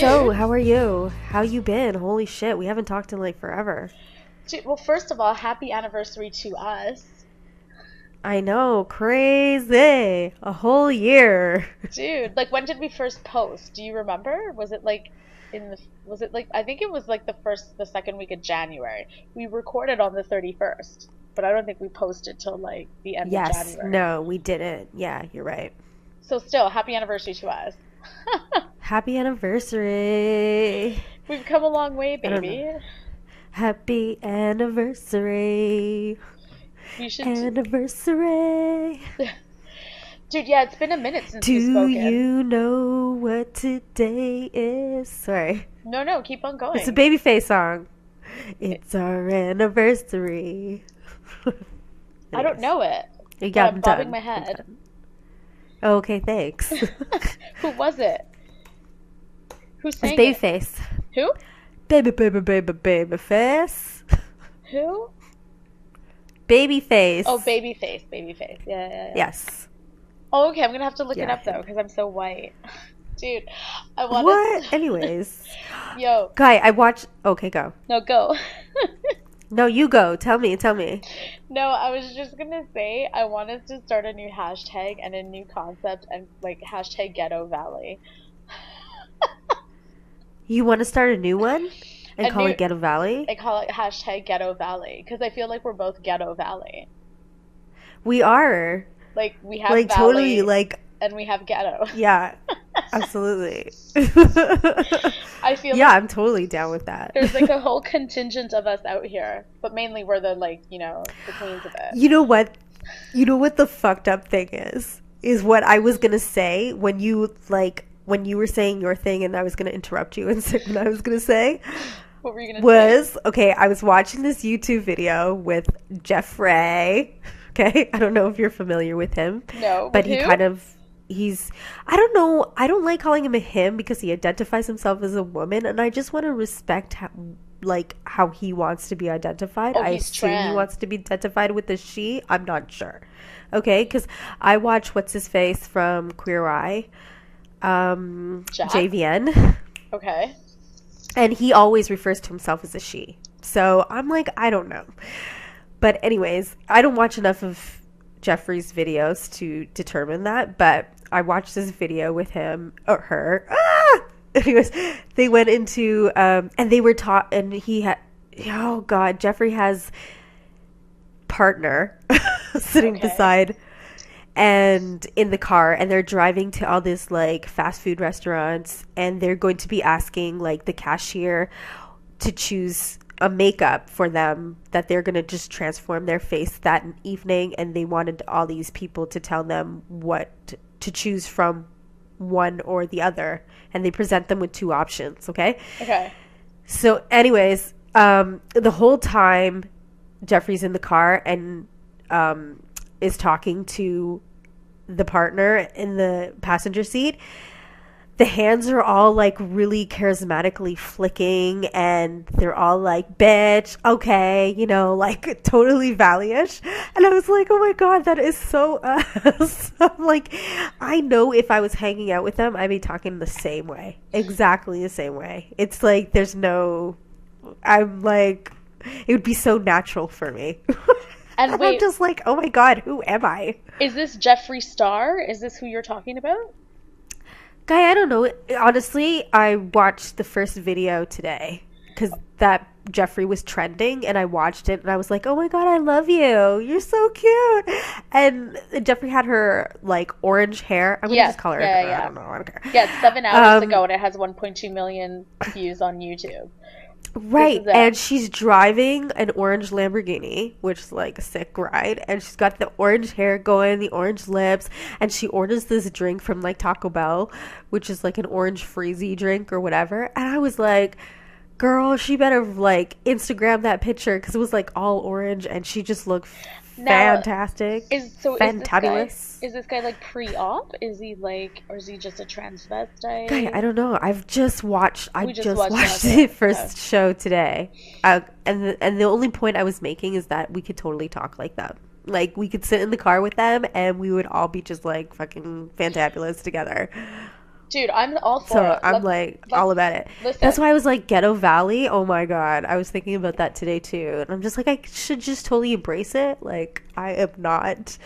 So, how are you? How you been? Holy shit, we haven't talked in like forever. Dude, well, first of all, happy anniversary to us. I know, crazy. A whole year. Dude, like when did we first post? Do you remember? Was it like I think it was like the second week of January. We recorded on the 31st, but I don't think we posted till like the end of Yes, January. no, we didn't. Yeah, you're right. So still, happy anniversary to us. Happy anniversary. We've come a long way, I don't know. baby. Happy anniversary. You should Anniversary. Dude, yeah, it's been a minute since we've Do spoken. you know what today is? Sorry. No, keep on going. It's a Babyface song. It's our anniversary. I don't know it. Yeah, But I'm bobbing my head. Okay, thanks. Who was it? Who It's sang it? Babyface. Who? Babyface. Who? Babyface. Oh, Babyface. Yeah. Yes. Oh, okay. I'm gonna have to look it Yeah. up though, because I'm so white. Dude, I wanted. What? Anyways. Yo, Guy, I watched... Okay, go. no, go. No, you go. Tell me. No, I was just gonna say I wanted to start a new hashtag and a new concept and like hashtag Ghetto Valley. You want to start a new one? And A call new- it Ghetto Valley? I call it hashtag Ghetto Valley because I feel like we're both Ghetto Valley. We are. Like we have Like, Valley totally, like... and we have Ghetto. Yeah. Absolutely. I feel Yeah, like I'm totally down with that. there's like a whole contingent of us out here, but mainly we're the like, the queens of it. You know what? You know what the fucked up thing is? Is what I was gonna say when you were saying your thing and I was gonna interrupt you and say what I was gonna say What were you gonna say? was, okay, I was watching this YouTube video with Jeffrey. Okay, I don't know if you're familiar with him. No, But with he who? kind of, I don't know, I don't like calling him a him because he identifies himself as a woman, and I just want to respect how he wants to be identified. Oh, I he's assume he trans. wants to be identified with a she. I'm not sure. Okay, because I watch what's his face from Queer Eye, Jack? JVN, Okay. and he always refers to himself as a she. So I'm like, I don't know. But anyways, I don't watch enough of Jeffrey's videos to determine that, but I watched this video with him or her. Anyways, they went into and they were taught, and he had, oh god, Jeffrey has partner sitting Okay. beside and in the car, and they're driving to all this like fast food restaurants, and they're going to be asking like the cashier to choose a makeup for them that they're going to just transform their face that evening, and they wanted all these people to tell them what to choose from, one or the other, and they present them with two options. Okay, so anyways, the whole time Jeffrey's in the car and is talking to the partner in the passenger seat, the hands are all like really charismatically flicking, and they're all like, bitch, okay, like totally Valley-ish. And I was like, oh my god, that is so us. I'm like, I know if I was hanging out with them, I'd be talking the same way, exactly the same way. It's like I'm like, it would be so natural for me. And I'm wait, just like, oh my god, who am I? is this Jeffreestar? Is this who you're talking about? Guy, I don't know. Honestly, I watched the first video today because that Jeffrey was trending, and I watched it, and I was like, oh my god, I love you. You're so cute. And Jeffrey had her, like, orange hair. I'm going to Yes, just call her. yeah, her. yeah. I don't know. I don't care. Yeah, it's 7 hours ago, and it has 1.2 million views on YouTube. Right, This is it. and she's driving an orange Lamborghini, which is like a sick ride, and she's got the orange hair going, the orange lips, and she orders this drink from like Taco Bell, which is like an orange freezy drink or whatever, and I was like, girl, she better like Instagram that picture, because it was like all orange, and she just looked fantastic. Fantabulous. Is this guy like pre-op? Is he like, or is he just a transvestite? Guy, I don't know. I just watched watched the it. first show today, and the only point I was making is that we could totally talk like that. Like, we could sit in the car with them, and we would all be just like fucking fantabulous together. Dude, I'm all for So it. I'm Let's all about it. listen. That's why I was like Ghetto Valley. Oh my God. I was thinking about that today too. And I'm just like, I should just totally embrace it. Like, I am not.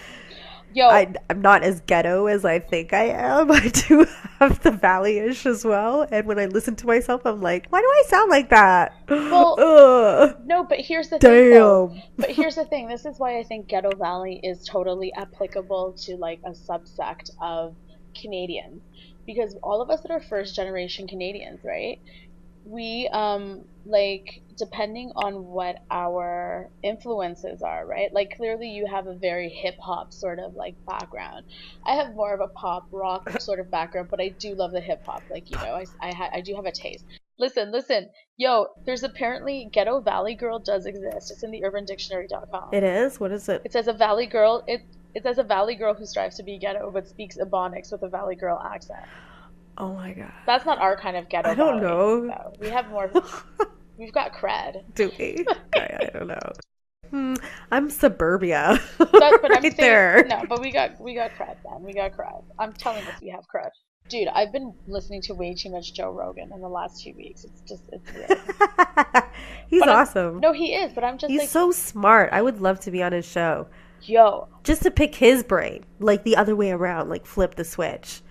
Yo, I'm not as ghetto as I think I am. I do have the valley-ish as well. And when I listen to myself, I'm like, why do I sound like that? well, Ugh, no, but here's the thing, though. damn. But here's the thing. This is why I think Ghetto Valley is totally applicable to like a subsect of Canadians, because all of us that are first generation Canadians, right? We like depending on what our influences are, right? Like clearly you have a very hip hop sort of like background. I have more of a pop rock sort of background, but I do love the hip hop. Like, you know, I do have a taste. Listen. Yo, there's apparently Ghetto Valley Girl does exist. It's in the urbandictionary.com. It is? What is it? It says a valley girl it says a valley girl who strives to be ghetto but speaks Ebonics with a valley girl accent. Oh my God. That's not our kind of ghetto. I don't valley, know. though. We have more. We've got cred. Do we? I don't know. I'm suburbia. But I'm right saying, there. no, but we got cred, man. We got cred. I'm telling us we have cred. Dude, I've been listening to way too much Joe Rogan in the last 2 weeks. It's really. He's But awesome. No, he is, but I'm just He's like, so smart. I would love to be on his show. yo, Just to pick his brain. Like the other way around. Like flip the switch.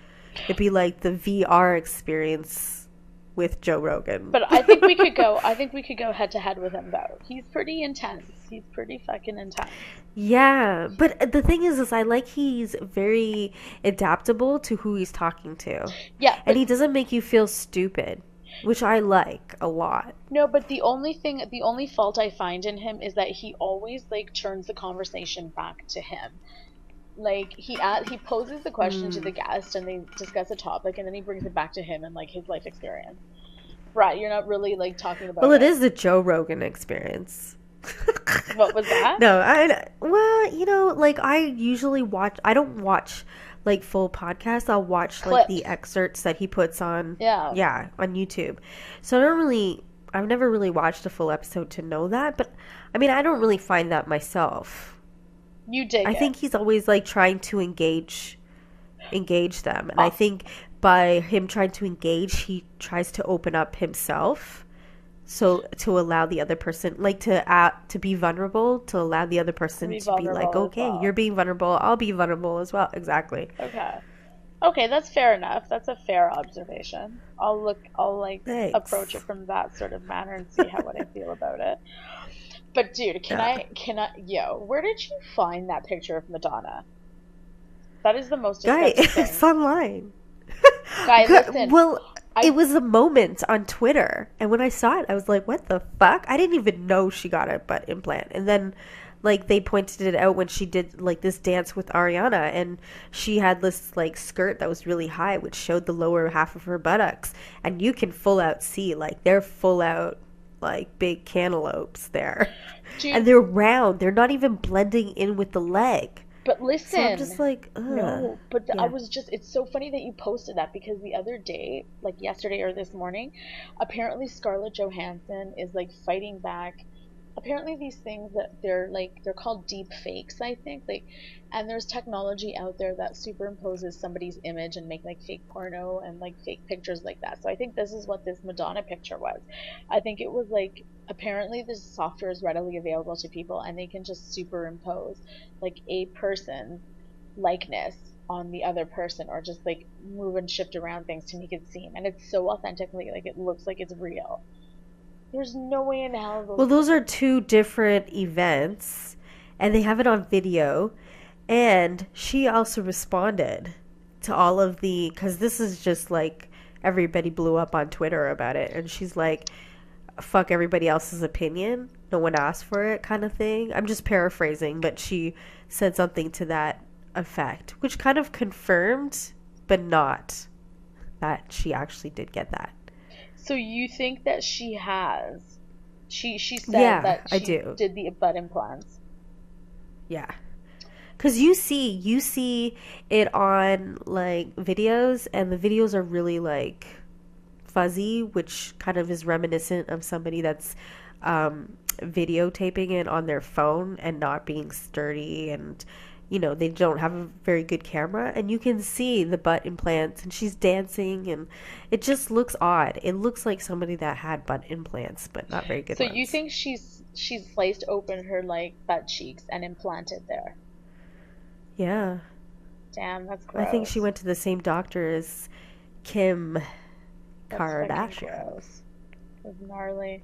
It'd be like the VR experience with Joe Rogan. but I think we could go. I think we could go head to head with him though. He's pretty intense. He's pretty fucking intense. Yeah, but the thing is I like he's very adaptable to who he's talking to. Yeah, And he doesn't make you feel stupid, which I like a lot. no, but the only fault I find in him is that he always like turns the conversation back to him. Like he poses the question to the guest and they discuss a topic and then he brings it back to him and like his life experience. Right, you're not really like talking about. Well, it is the Joe Rogan experience. What was that? No, well, you know, like I usually watch. I don't watch like full podcasts. I'll watch like the excerpts that he puts on. Yeah, on YouTube. So I've never really watched a full episode to know that. But I mean, I don't really find that myself. You dig I it. think he's always like trying to engage them, and I think by him trying to engage, he tries to open up himself, so to allow the other person like to be vulnerable, to allow the other person to be like, okay, well. you're being vulnerable, I'll be vulnerable as well. Exactly. Okay, that's fair enough. That's a fair observation. I'll Thanks. approach it from that sort of manner and see what I feel about it. But dude, can I where did you find that picture of Madonna? That is the most Guy, disgusting it's thing. online. Guy, listen. Well, it was a moment on Twitter, and when I saw it, I was like, what the fuck? I didn't even know she got a butt implant. And then like they pointed it out when she did like this dance with Ariana, and she had this like skirt that was really high, which showed the lower half of her buttocks, and you can full out see like they're full out like big cantaloupes there. Dude, and they're round, they're not even blending in with the leg. But listen, so I'm just like, ugh. no, but Yeah. I was just, it's so funny that you posted that because the other day, like yesterday or this morning, apparently Scarlett Johansson is like fighting back. Apparently these things that they're called deep fakes, I think, like, and there's technology out there that superimposes somebody's image and make like fake porno and like fake pictures like that. So I think this is what this Madonna picture was. I think it was like, apparently this software is readily available to people and they can just superimpose like a person's likeness on the other person, or just like move and shift around things to make it seem, and it's so authentically like it looks like it's real. There's no way in hell Well, those are two different events, and they have it on video. And she also responded to all of because this is just like everybody blew up on Twitter about it. And she's like, fuck everybody else's opinion. No one asked for it kind of thing. I'm just paraphrasing, but she said something to that effect, which kind of confirmed, but not that she actually did get that. So you think that she has? She said that she did the butt implants. Yeah. Because you see it on like videos, and the videos are really like fuzzy, which kind of is reminiscent of somebody that's videotaping it on their phone and not being sturdy and they don't have a very good camera, and you can see the butt implants, and she's dancing, and it just looks odd. It looks like somebody that had butt implants, but not very good So ones. you think she's sliced open her like butt cheeks and implanted there? Yeah. Damn, that's gross. I think she went to the same doctor as Kim That's fucking Kardashian. gross. That's gnarly.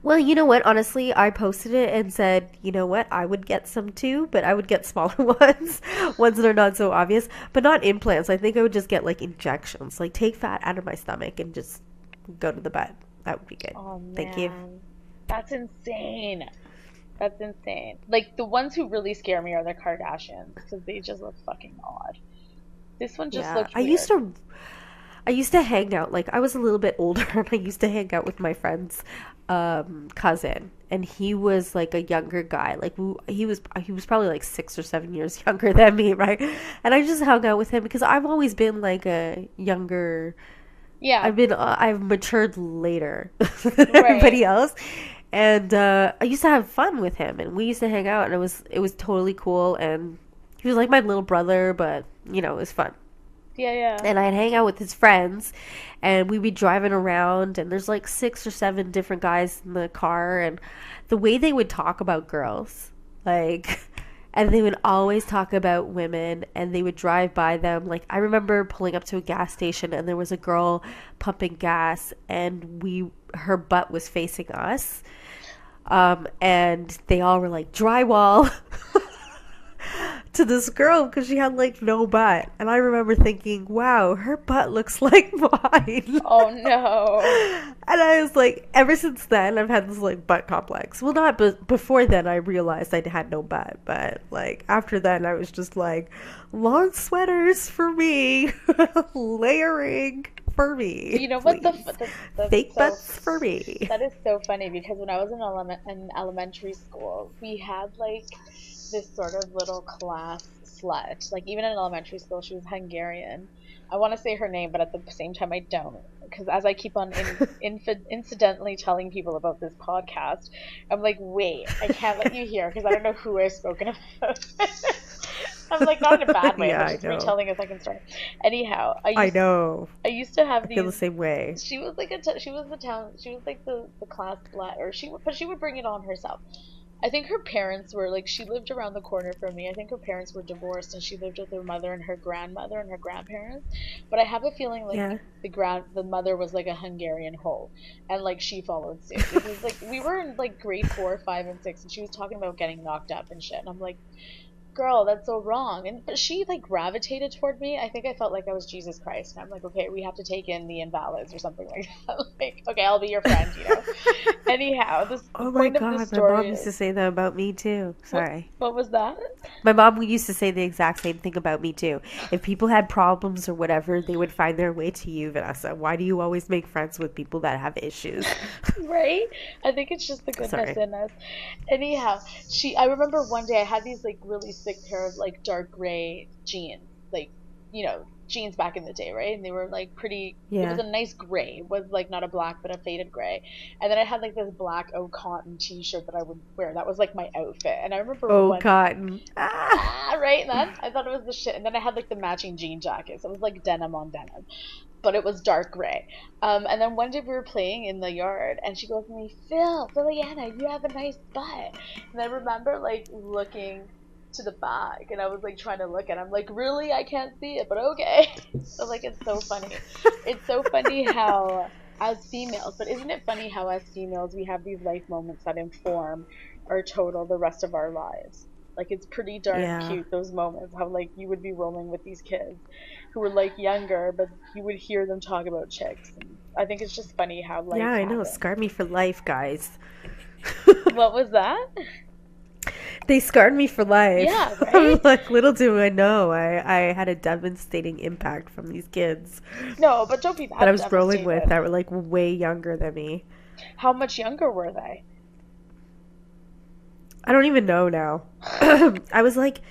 Well, you know what? Honestly, I posted it and said, you know what? I would get some too, but I would get smaller ones that are not so obvious, but not implants. I think I would just get like injections, like take fat out of my stomach and just go to the butt. That would be good. Oh man. Thank you. That's insane. That's insane. Like the ones who really scare me are the Kardashians because they just look fucking odd. This one just looked weird. I used to hang out, like I was a little bit older and I used to hang out with my friend's cousin, and he was like a younger guy. Like he was probably like 6 or 7 years younger than me, right? And I just hung out with him because I've always been like a younger. Yeah. I've matured later than everybody else. And I used to have fun with him, and we used to hang out, and it was totally cool, and he was like my little brother, but it was fun. Yeah. And I'd hang out with his friends, and we'd be driving around, and there's like 6 or 7 different guys in the car, and the way they would talk about girls, like, and they would always talk about women, and they would drive by them. Like, I remember pulling up to a gas station, and there was a girl pumping gas, and her butt was facing us, and they all were like, drywall. To this girl because she had like no butt, and I remember thinking, wow, her butt looks like mine. Oh no. And I was like, ever since then I've had this like butt complex. Well, not but before then I realized I had no butt, but like after then I was just like, long sweaters for me. Layering for me. You know what, the fake butts for me. That is so funny because when I was in elementary school, we had like this sort of little class slut. Like even in elementary school, she was Hungarian. I want to say her name, but at the same time I don't, because as I keep on incidentally telling people about this podcast, I'm like, wait, I can't let you hear because I don't know who I've spoken about. I'm like, not in a bad way, yeah, but just retelling a second story. Anyhow, I used to have these. I feel the same way. She was like she was the class slut, but she would bring it on herself. I think her parents were like, she lived around the corner from me. I think her parents were divorced, and she lived with her mother and her grandmother and her grandparents. But I have a feeling like the mother was like a Hungarian hoe, and like she followed suit because like we were in like grade 4, 5, and 6, and she was talking about getting knocked up and shit, and I'm like, girl, that's so wrong. But she like gravitated toward me. I think I felt like I was Jesus Christ, and I'm like, okay, we have to take in the invalids or something like that. Like, okay, I'll be your friend, Anyhow, oh my god, my mom used to say that about me too. Sorry. What was that? My mom used to say the exact same thing about me too. If people had problems or whatever, they would find their way to you, Vanessa. Why do you always make friends with people that have issues? Right? I think it's just the goodness in us. Anyhow, I remember one day I had these like really sick pair of like dark gray jeans, like, jeans back in the day, right? And they were like pretty, it was a nice gray. It was like not a black, but a faded gray. And then I had like this black cotton t-shirt that I would wear. That was like my outfit. And I remember cotton. Right? And then I thought it was the shit. And then I had like the matching jean jacket. So it was like denim on denim. But it was dark gray. And then one day we were playing in the yard, and she goes to me, Philiana, you have a nice butt. And I remember like looking to the back, and I was like trying to look at it. I'm like, really? I can't see it, but okay. So like, it's so funny. It's so funny how as females, but isn't it funny how as females we have these life moments that inform the rest of our lives? Like, it's pretty darn cute, those moments, how like you would be rolling with these kids who were like younger, but you would hear them talk about chicks. And I think it's just funny how life happens. I know, scarred me for life, guys. What was that? They scarred me for life. Yeah, right? Like, little do I know, I had a devastating impact from these kids. No, but don't be that I was rolling with that were like way younger than me. How much younger were they? I don't even know now. I was like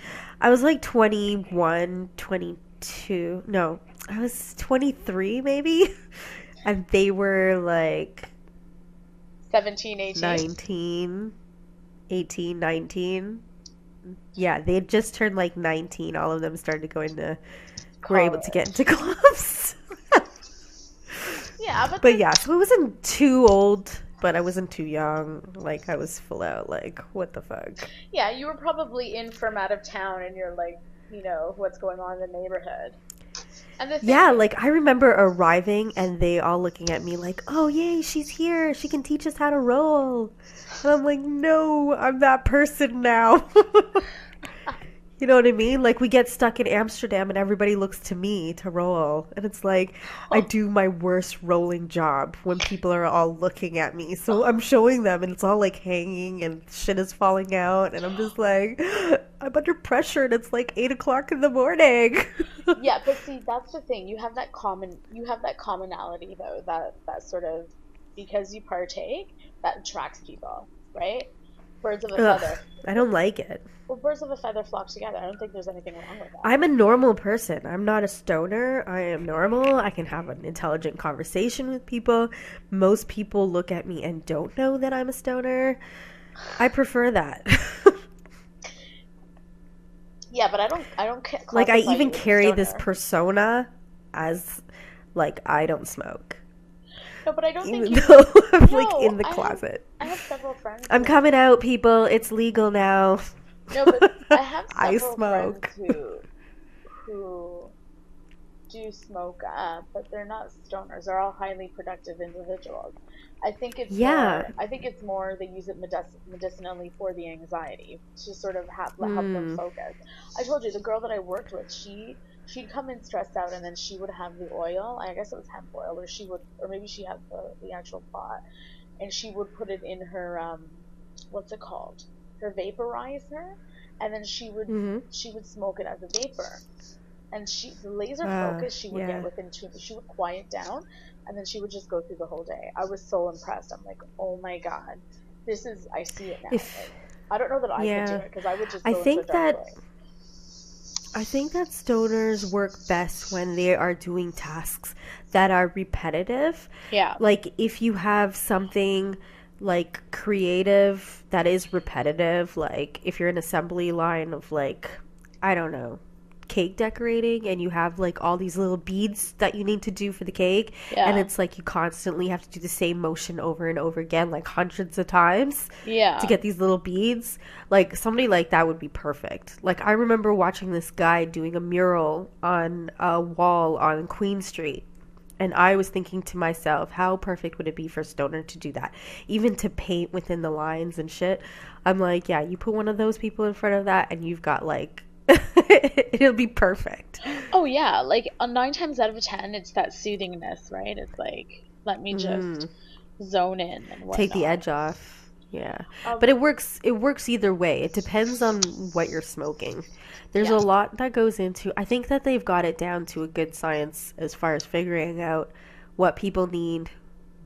21, 22. No, I was 23 maybe. And they were like 17, 18. 19. 18, 19. Yeah, they had just turned like 19. All of them started going to, were able to get College. into clubs. Yeah, but But yeah, so I wasn't too old, but I wasn't too young. Like, I was full out, like, what the fuck? yeah, you were probably in from out of town, and you're like, what's going on in the neighborhood. And the thing Yeah, is, like, I remember arriving and they all looking at me like, oh, yay, she's here. She can teach us how to roll. And I'm like, no, I'm that person now. You know what I mean? Like, we get stuck in Amsterdam and everybody looks to me to roll. And it's like, I do my worst rolling job when people are all looking at me. So I'm showing them and it's all like hanging and shit is falling out. And I'm just like, I'm under pressure and it's like 8 o'clock in the morning. yeah, but see, that's the thing. You have that commonality though, that sort of, because you partake, that attracts people, right? Birds of a Ugh, feather. I don't like it. Well, birds of a feather flock together. I don't think there's anything wrong with that. I'm a normal person. I'm not a stoner. I am normal. I can have an intelligent conversation with people. Most people look at me and don't know that I'm a stoner. I prefer that. Yeah, but I don't Like, I classify even you as a carry this stoner. persona as, like, I don't smoke. No, but I don't think Even you. though I'm, like, No, in the closet. I have several friends. I'm coming out, people. It's legal now. No, but I have I several smoke. friends who do smoke, but they're not stoners. They're all highly productive individuals. I think it's Yeah. more. I think it's more they use it medicinally for the anxiety to sort of help them focus. I told you the girl that I worked with, she'd come in stressed out, and then she would have the oil. I guess it was hemp oil, or maybe she had the actual pot, and she would put it in her what's it called? Her vaporizer, and then she would smoke it as a vapor. And the laser focus she would get within 2 minutes. She would quiet down, and then she would just go through the whole day. I was so impressed. I'm like, oh my god, I see it now. Like, I don't know that I could do it because I would just go into a dark place. I think that stoners work best when they are doing tasks that are repetitive. Yeah. Like, if you have something like creative that is repetitive, like if you're an assembly line of, like, I don't know, cake decorating, and you have like all these little beads that you need to do for the cake, and it's like you constantly have to do the same motion over and over again, like hundreds of times, to get these little beads. Like, somebody like that would be perfect. Like, I remember watching this guy doing a mural on a wall on Queen Street, and I was thinking to myself, how perfect would it be for a stoner to do that? Even to paint within the lines and shit. I'm like, yeah, you put one of those people in front of that and you've got, like, it'll be perfect. Oh, yeah. Like, 9 times out of 10, it's that soothingness, right? It's like, let me just zone in and whatnot. Take the edge off. Yeah. But it works either way. It depends on what you're smoking. There's a lot that goes into, I think that they've got it down to a good science as far as figuring out what people need,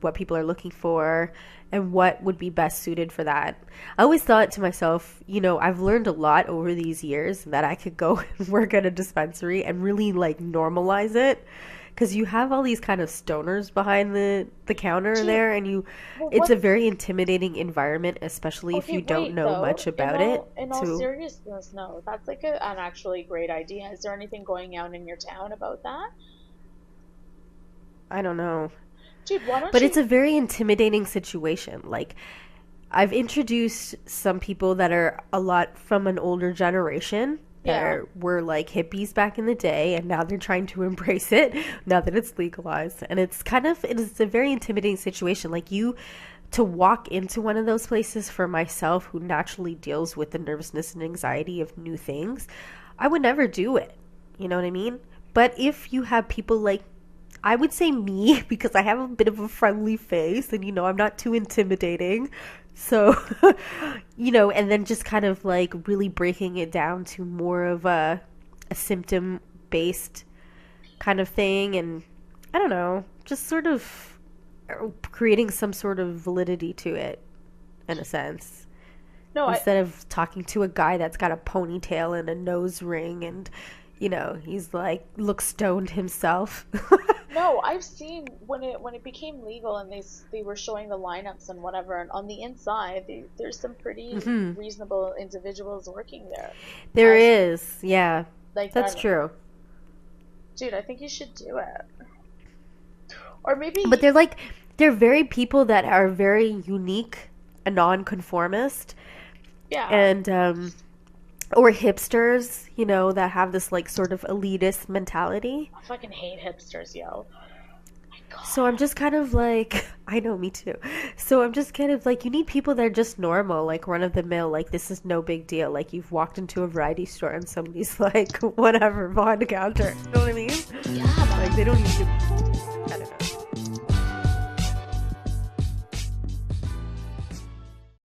what people are looking for, and what would be best suited for that. I always thought to myself, I've learned a lot over these years that I could go and work at a dispensary and really, like, normalize it. Because you have all these kind of stoners behind the counter there, and it's a very intimidating environment, especially if you don't know much about it. In all seriousness, no. That's like an actually great idea. Is there anything going on in your town about that? I don't know. Dude, why don't But it's a very intimidating situation. Like, I've introduced some people that are a lot from an older generation that were like hippies back in the day, and now they're trying to embrace it now that it's legalized. And it's a very intimidating situation. Like, to walk into one of those places, for myself, who naturally deals with the nervousness and anxiety of new things, I would never do it. You know what I mean? But if you have people like, I would say me, because I have a bit of a friendly face and, I'm not too intimidating. So, and then just kind of like really breaking it down to more of a symptom-based kind of thing. And I don't know, just sort of creating some sort of validity to it, in a sense. No, instead of talking to a guy that's got a ponytail and a nose ring and, he's like, looks stoned himself. No, I've seen when it became legal and they were showing the lineups and whatever, and on the inside there's some pretty reasonable individuals working there. There is, yeah. Like that's that, true. Dude, I think you should do it. Or maybe. But they're very people that are very unique, a nonconformist. Yeah. And or hipsters, you know, that have this like sort of elitist mentality. I fucking hate hipsters, yo. My God. So I'm just kind of like, I know, me too. So I'm just kind of like, you need people that are just normal, like run of the mill, like this is no big deal. Like you've walked into a variety store and somebody's like, whatever, behind the counter. You know what I mean? Yeah. Like they don't need to, I don't know.